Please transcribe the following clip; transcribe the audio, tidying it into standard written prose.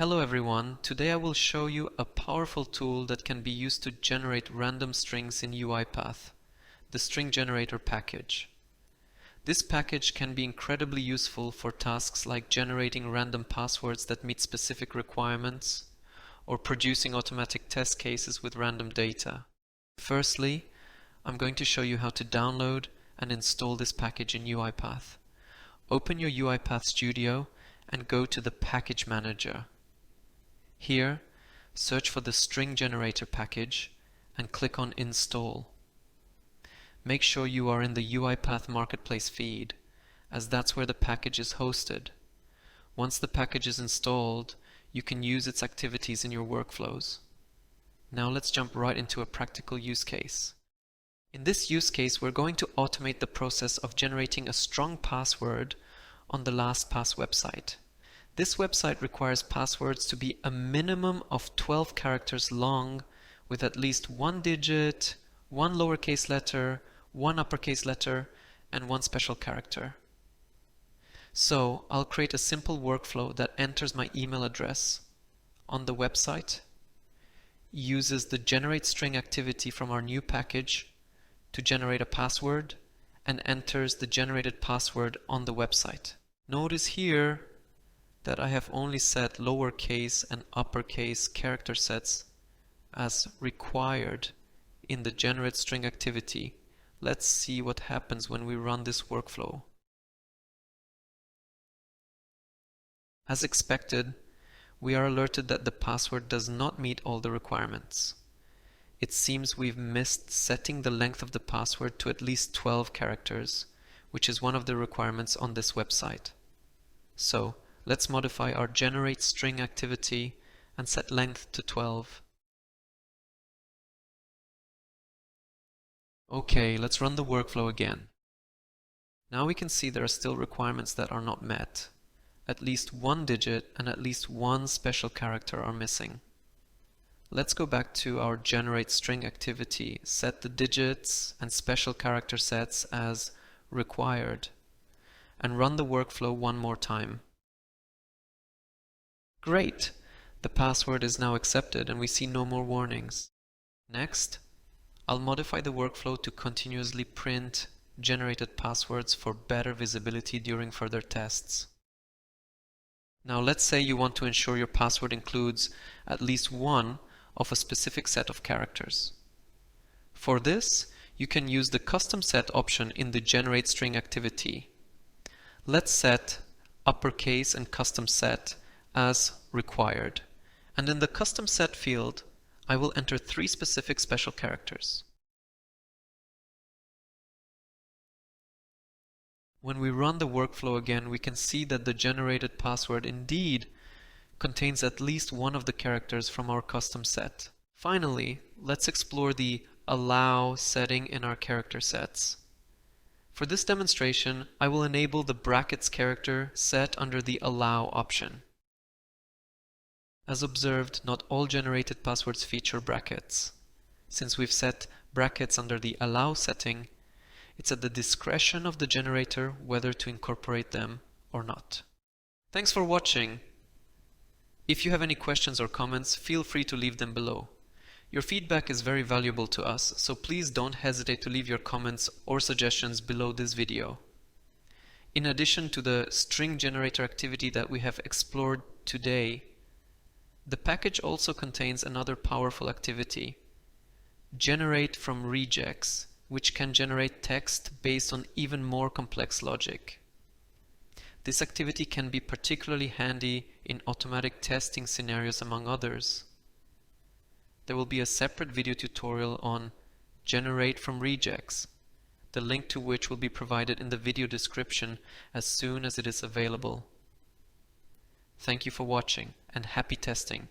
Hello everyone, today I will show you a powerful tool that can be used to generate random strings in UiPath, the string generator package. This package can be incredibly useful for tasks like generating random passwords that meet specific requirements or producing automatic test cases with random data. Firstly, I'm going to show you how to download and install this package in UiPath. Open your UiPath Studio and go to the Package Manager. Here, search for the string generator package and click on Install. Make sure you are in the UiPath Marketplace feed, as that's where the package is hosted. Once the package is installed, you can use its activities in your workflows. Now let's jump right into a practical use case. In this use case, we're going to automate the process of generating a strong password on the LastPass website. This website requires passwords to be a minimum of 12 characters long with at least one digit, one lowercase letter, one uppercase letter, and one special character. So I'll create a simple workflow that enters my email address on the website, uses the generate string activity from our new package to generate a password, and enters the generated password on the website. Notice here that I have only set lowercase and uppercase character sets as required in the generate string activity. Let's see what happens when we run this workflow. As expected, we are alerted that the password does not meet all the requirements. It seems we've missed setting the length of the password to at least 12 characters, which is one of the requirements on this website. So, let's modify our generate string activity and set length to 12. Okay, let's run the workflow again. Now we can see there are still requirements that are not met. At least one digit and at least one special character are missing. Let's go back to our generate string activity, set the digits and special character sets as required, and run the workflow one more time. Great! The password is now accepted and we see no more warnings. Next, I'll modify the workflow to continuously print generated passwords for better visibility during further tests. Now let's say you want to ensure your password includes at least one of a specific set of characters. For this, you can use the custom set option in the generate string activity. Let's set uppercase and custom set as required, and in the custom set field I will enter 3 specific special characters. When we run the workflow again, we can see that the generated password indeed contains at least one of the characters from our custom set. Finally, let's explore the allow setting in our character sets. For this demonstration, I will enable the brackets character set under the allow option. As observed, not all generated passwords feature brackets. Since we've set brackets under the allow setting, it's at the discretion of the generator whether to incorporate them or not. Thanks for watching. If you have any questions or comments, feel free to leave them below. Your feedback is very valuable to us, so please don't hesitate to leave your comments or suggestions below this video. In addition to the string generator activity that we have explored today, the package also contains another powerful activity, generate from regex, which can generate text based on even more complex logic. This activity can be particularly handy in automatic testing scenarios, among others. There will be a separate video tutorial on generate from regex, the link to which will be provided in the video description as soon as it is available. Thank you for watching and happy testing.